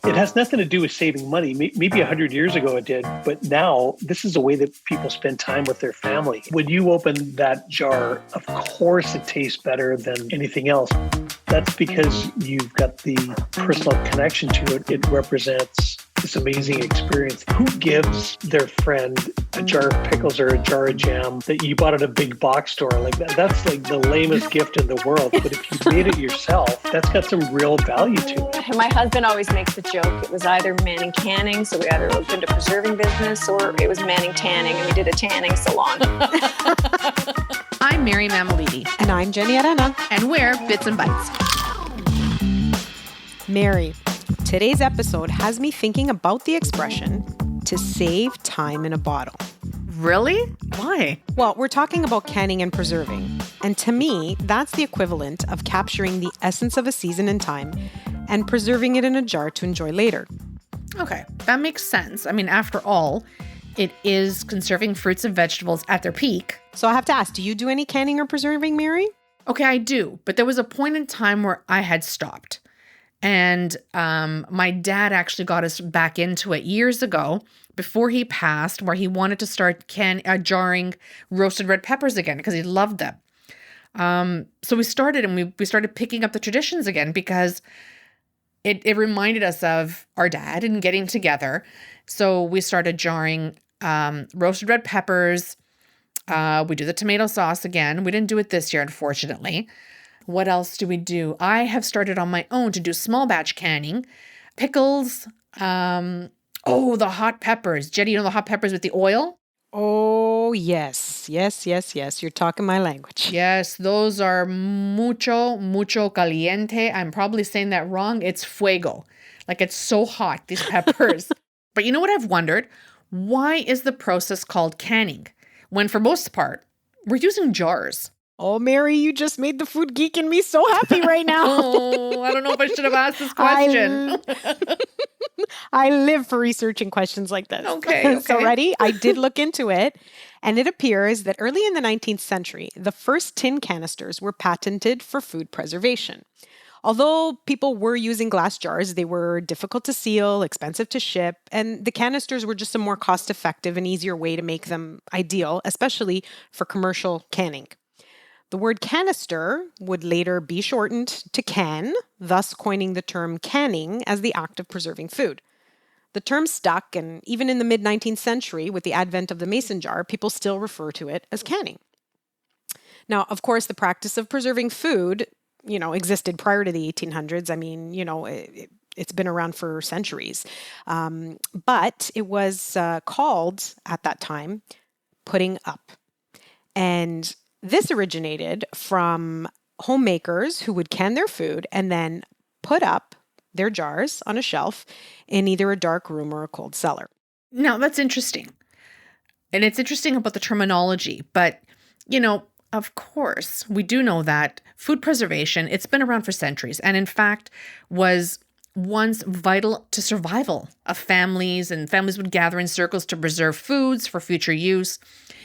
It has nothing to do with saving money. Maybe 100 years ago it did, but now this is a way that people spend time with their family. When you open that jar, of course it tastes better than anything else. That's because you've got the personal connection to it. It represents this amazing experience. Who gives their friend a jar of pickles or a jar of jam that you bought at a big box store? Like that's like the lamest gift in the world. But if you made it yourself, that's got some real value to it. My husband always makes the joke. It was either Manning canning, so we either opened a preserving business, or it was Manning tanning, and we did a tanning salon. I'm Mary Mamalidi. And I'm Jenny Arana. And we're Bits and Bites. Mary, today's episode has me thinking about the expression, to save time in a bottle. Really? Why? Well, we're talking about canning and preserving. And to me, that's the equivalent of capturing the essence of a season and time and preserving it in a jar to enjoy later. Okay, that makes sense. I mean, after all, it is conserving fruits and vegetables at their peak. So I have to ask, do you do any canning or preserving, Mary? Okay, I do. But there was a point in time where I had stopped. And my dad actually got us back into it years ago before he passed, where he wanted to start jarring roasted red peppers again because he loved them. So we started, and we started picking up the traditions again because it reminded us of our dad and getting together. So we started jarring roasted red peppers. We do the tomato sauce again. We didn't do it this year, unfortunately. What else do we do? I have started on my own to do small batch canning, pickles, the hot peppers. Jenny, you know the hot peppers with the oil? Oh, yes. You're talking my language. Yes, those are mucho caliente. I'm probably saying that wrong. It's fuego. Like, it's so hot, these peppers. But you know what I've wondered? Why is the process called canning when, for most part, we're using jars? Oh, Mary, you just made the food geek in me so happy right now. Oh, I don't know if I should have asked this question. I live for researching questions like this. Okay. So ready? I did look into it, and it appears that early in the 19th century, the first tin canisters were patented for food preservation. Although people were using glass jars, they were difficult to seal, expensive to ship, and the canisters were just a more cost-effective and easier way to make them ideal, especially for commercial canning. The word canister would later be shortened to can, thus coining the term canning as the act of preserving food. The term stuck, and even in the mid-19th century, with the advent of the mason jar, people still refer to it as canning. Now, of course, the practice of preserving food, existed prior to the 1800s. I mean, it's been around for centuries. But it was called, at that time, putting up. And this originated from homemakers who would can their food and then put up their jars on a shelf in either a dark room or a cold cellar. Now, that's interesting. And it's interesting about the terminology. But, of course, we do know that food preservation, it's been around for centuries. And in fact, was once vital to survival of families, and families would gather in circles to preserve foods for future use.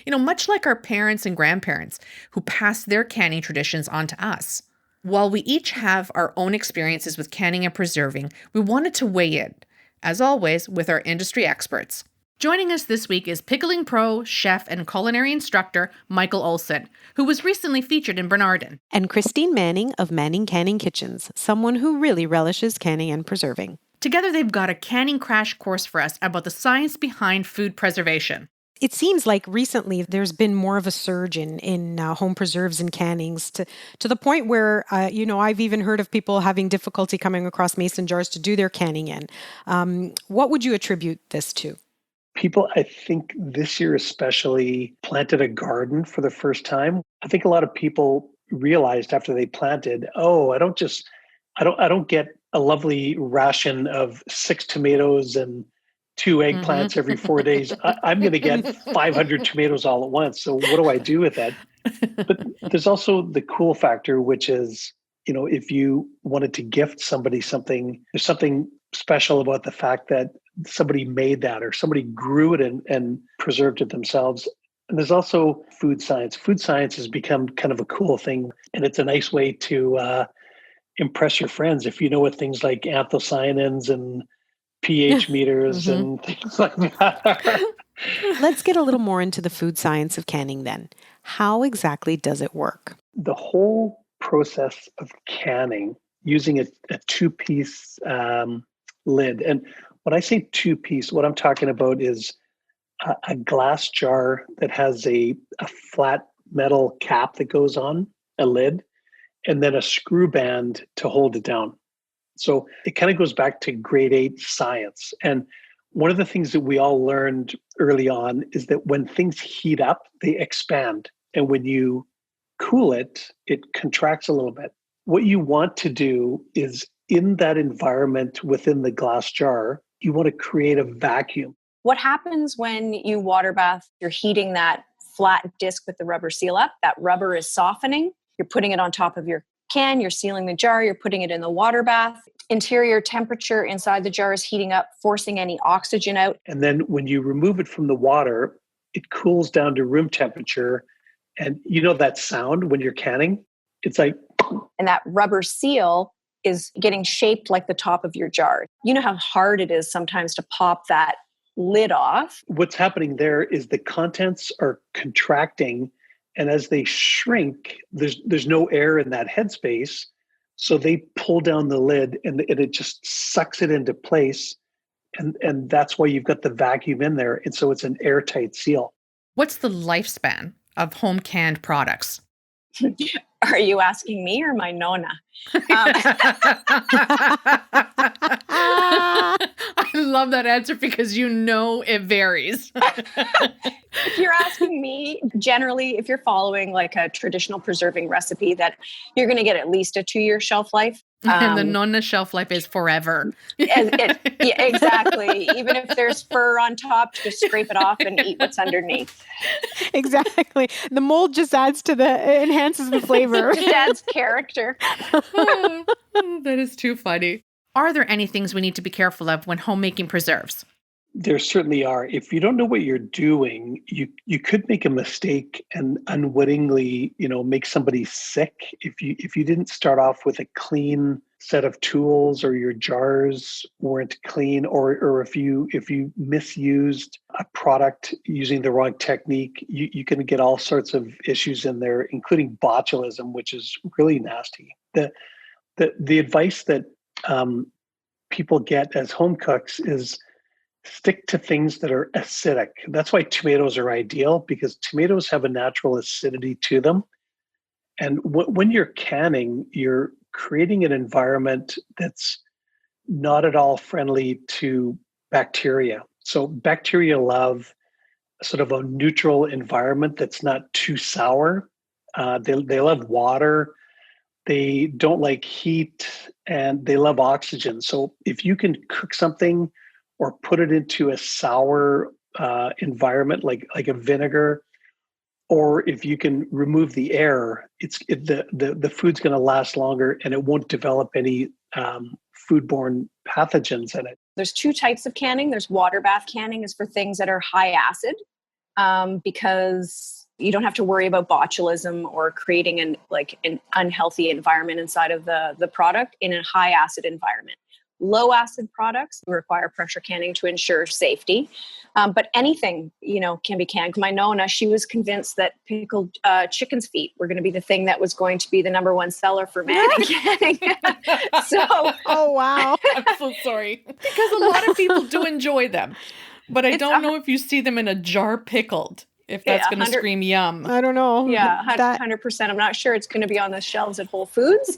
Much like our parents and grandparents who passed their canning traditions on to us. While we each have our own experiences with canning and preserving, we wanted to weigh in, as always, with our industry experts. Joining us this week is pickling pro, chef, and culinary instructor Michael Olson, who was recently featured in Bernardin. And Christine Manning of Manning Canning Kitchens, someone who really relishes canning and preserving. Together, they've got a canning crash course for us about the science behind food preservation. It seems like recently there's been more of a surge in home preserves and cannings to the point where, I've even heard of people having difficulty coming across mason jars to do their canning in. What would you attribute this to? People, I think this year especially, planted a garden for the first time. I think a lot of people realized after they planted, I don't get a lovely ration of 6 tomatoes and 2 eggplants every 4 days. I'm going to get 500 tomatoes all at once. So what do I do with that? But there's also the cool factor, which is, if you wanted to gift somebody something, there's something special about the fact that somebody made that or somebody grew it and preserved it themselves. And there's also food science. Food science has become kind of a cool thing, and it's a nice way to impress your friends. If you know what things like anthocyanins and pH meters Mhm. and things like that. Let's get a little more into the food science of canning then. How exactly does it work? The whole process of canning using a two-piece lid. And when I say two-piece, what I'm talking about is a glass jar that has a flat metal cap that goes on, a lid, and then a screw band to hold it down. So it kind of goes back to grade 8 science. And one of the things that we all learned early on is that when things heat up, they expand. And when you cool it, it contracts a little bit. What you want to do is in that environment within the glass jar, you want to create a vacuum. What happens when you water bath? You're heating that flat disc with the rubber seal up. That rubber is softening. You're putting it on top of your can. You're sealing the jar. You're putting it in the water bath. Interior temperature inside the jar is heating up, forcing any oxygen out. And then when you remove it from the water, it cools down to room temperature. And you know that sound when you're canning? It's like, And that rubber seal is getting shaped like the top of your jar. You know how hard it is sometimes to pop that lid off. what's happening there is the contents are contracting. And as they shrink, there's no air in that headspace. So they pull down the lid and it just sucks it into place. And that's why you've got the vacuum in there. And so it's an airtight seal. What's the lifespan of home canned products? Are you asking me or my Nona? I love that answer because you know it varies. If you're asking me, generally, if you're following like a traditional preserving recipe, that you're going to get at least a 2-year shelf life. And the Nonna shelf life is forever. Yeah, exactly. Even if there's fur on top, just scrape it off and eat what's underneath. Exactly. The mold just enhances the flavor. Just adds character. That is too funny. Are there any things we need to be careful of when homemaking preserves? There certainly are. If you don't know what you're doing, you could make a mistake and unwittingly, make somebody sick if you didn't start off with a clean set of tools, or your jars weren't clean, or if you misused a product using the wrong technique, you can get all sorts of issues in there, including botulism, which is really nasty. The advice that people get as home cooks is stick to things that are acidic. That's why tomatoes are ideal, because tomatoes have a natural acidity to them. And when you're canning, you're creating an environment that's not at all friendly to bacteria. So bacteria love sort of a neutral environment that's not too sour. They love water. They don't like heat, and they love oxygen. So if you can cook something or put it into a sour environment, like a vinegar, or if you can remove the air, the food's going to last longer, and it won't develop any foodborne pathogens in it. There's 2 types of canning. There's water bath canning is for things that are high acid, because you don't have to worry about botulism or creating an unhealthy environment inside of the product in a high acid environment. Low acid products require pressure canning to ensure safety. But anything, can be canned. My Nona, she was convinced that pickled chicken's feet were going to be the thing that was going to be the number 1 seller for manning canning. Oh, wow. I'm so sorry. Because a lot of people do enjoy them. But I don't know if you see them in a jar pickled, if that's going to scream yum. I don't know. Yeah, 100%. I'm not sure it's going to be on the shelves at Whole Foods.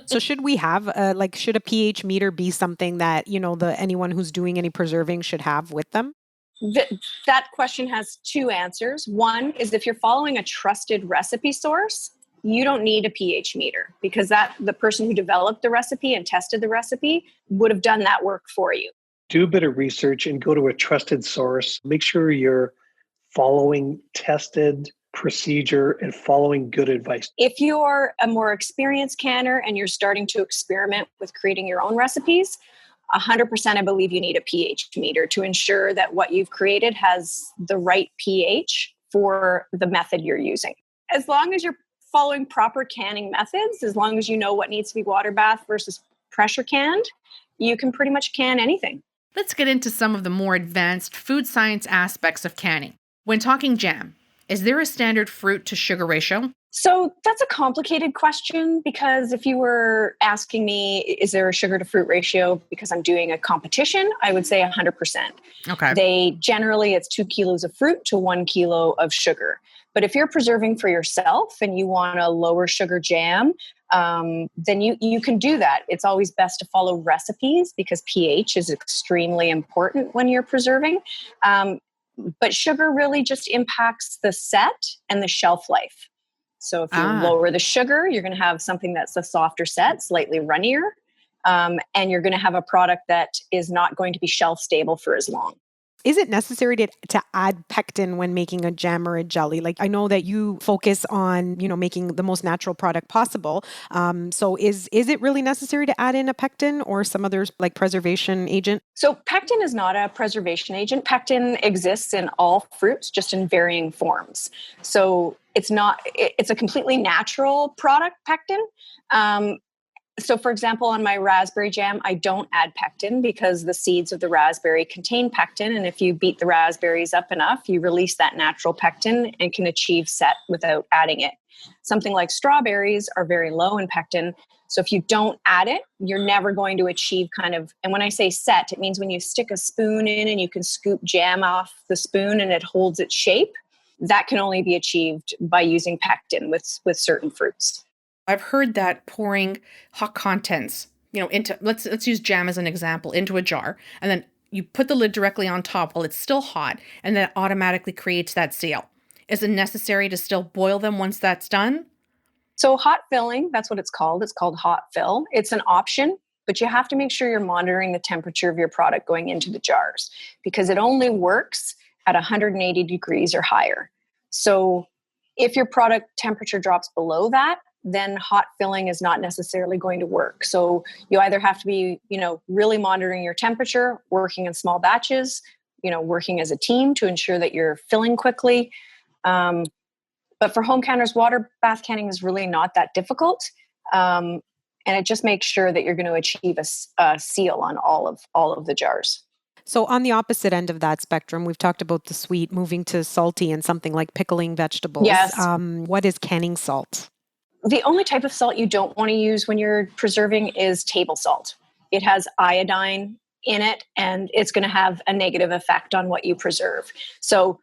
So should we have should a pH meter be something that, anyone who's doing any preserving should have with them? That question has 2 answers. One is if you're following a trusted recipe source, you don't need a pH meter, because the person who developed the recipe and tested the recipe would have done that work for you. Do a bit of research and go to a trusted source. Make sure you're following tested procedure and following good advice. If you're a more experienced canner and you're starting to experiment with creating your own recipes, 100% I believe you need a pH meter to ensure that what you've created has the right pH for the method you're using. As long as you're following proper canning methods, as long as you know what needs to be water bath versus pressure canned, you can pretty much can anything. Let's get into some of the more advanced food science aspects of canning. When talking jam, is there a standard fruit to sugar ratio? So that's a complicated question, because if you were asking me, is there a sugar to fruit ratio because I'm doing a competition, I would say 100%. Okay. Generally, it's 2 kilos of fruit to 1 kilo of sugar. But if you're preserving for yourself and you want a lower sugar jam, then you can do that. It's always best to follow recipes because pH is extremely important when you're preserving. But sugar really just impacts the set and the shelf life. So if you lower the sugar, you're going to have something that's a softer set, slightly runnier, and you're going to have a product that is not going to be shelf stable for as long. Is it necessary to add pectin when making a jam or a jelly? Like, I know that you focus on, making the most natural product possible. So is it really necessary to add in a pectin or some other like preservation agent? So pectin is not a preservation agent. Pectin exists in all fruits, just in varying forms. So it's a completely natural product, pectin. So for example, on my raspberry jam, I don't add pectin because the seeds of the raspberry contain pectin. And if you beat the raspberries up enough, you release that natural pectin and can achieve set without adding it. Something like strawberries are very low in pectin. So if you don't add it, you're never going to achieve and when I say set, it means when you stick a spoon in and you can scoop jam off the spoon and it holds its shape, that can only be achieved by using pectin with certain fruits. I've heard that pouring hot contents, into, let's use jam as an example, into a jar, and then you put the lid directly on top while it's still hot, and then it automatically creates that seal. Is it necessary to still boil them once that's done? So hot filling, that's what it's called. It's called hot fill. It's an option, but you have to make sure you're monitoring the temperature of your product going into the jars because it only works at 180 degrees or higher. So if your product temperature drops below that, then hot filling is not necessarily going to work. So you either have to be, really monitoring your temperature, working in small batches, working as a team to ensure that you're filling quickly. But for home canners, water bath canning is really not that difficult. And it just makes sure that you're going to achieve a seal on all of the jars. So on the opposite end of that spectrum, we've talked about the sweet, moving to salty and something like pickling vegetables. Yes. What is canning salt? The only type of salt you don't want to use when you're preserving is table salt. It has iodine in it, and it's going to have a negative effect on what you preserve. So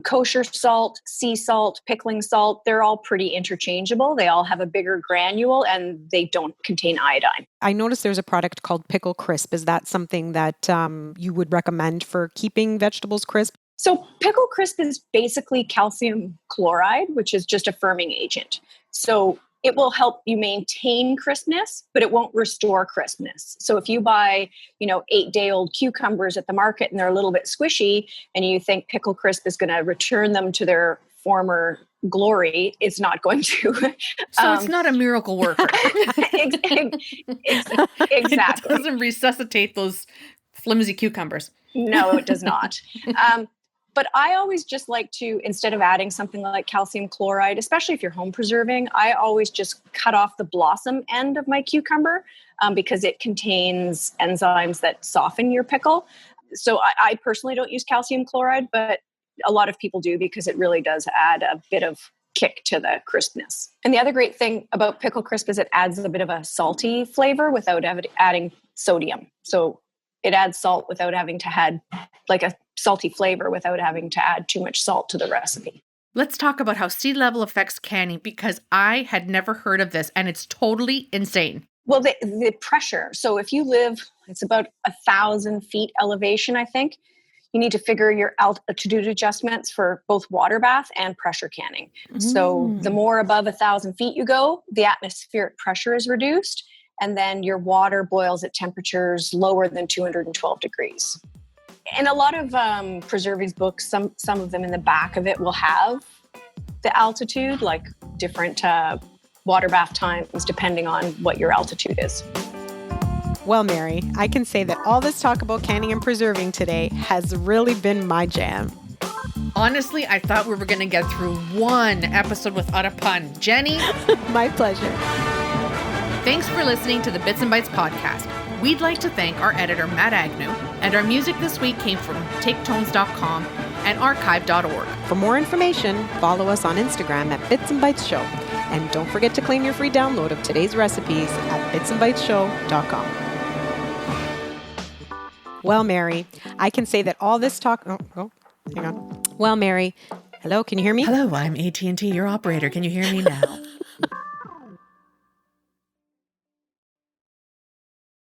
kosher salt, sea salt, pickling salt, they're all pretty interchangeable. They all have a bigger granule and they don't contain iodine. I noticed there's a product called Pickle Crisp. Is that something that you would recommend for keeping vegetables crisp? So Pickle Crisp is basically calcium chloride, which is just a firming agent. So it will help you maintain crispness, but it won't restore crispness. So if you buy, 8-day-old cucumbers at the market and they're a little bit squishy and you think Pickle Crisp is going to return them to their former glory, it's not going to. So it's not a miracle worker. Exactly. It doesn't resuscitate those flimsy cucumbers. No, it does not. But I always just like to, instead of adding something like calcium chloride, especially if you're home preserving, I always just cut off the blossom end of my cucumber because it contains enzymes that soften your pickle. So I personally don't use calcium chloride, but a lot of people do because it really does add a bit of kick to the crispness. And the other great thing about Pickle Crisp is it adds a bit of a salty flavor without adding sodium. So it adds salt without having to add like a salty flavor without having to add too much salt to the recipe. Let's talk about how sea level affects canning because I had never heard of this and it's totally insane. Well, the pressure. So if you live, it's about 1,000 feet elevation, I think. You need to figure your altitude adjustments for both water bath and pressure canning. So the more above 1,000 feet you go, the atmospheric pressure is reduced. And then your water boils at temperatures lower than 212 degrees. In a lot of preservings books, some of them in the back of it will have the altitude, like different water bath times, depending on what your altitude is. Well, Mary, I can say that all this talk about canning and preserving today has really been my jam. Honestly, I thought we were going to get through one episode without a pun. Jenny? My pleasure. Thanks for listening to the Bits and Bites podcast. We'd like to thank our editor, Matt Agnew, and our music this week came from taketones.com and archive.org. For more information, follow us on Instagram at Bits and Bites Show. And don't forget to claim your free download of today's recipes at bitsandbitesshow.com. Well, Mary, I can say that all this talk... hang on. Well, Mary, hello, can you hear me? Hello, I'm AT&T, your operator. Can you hear me now?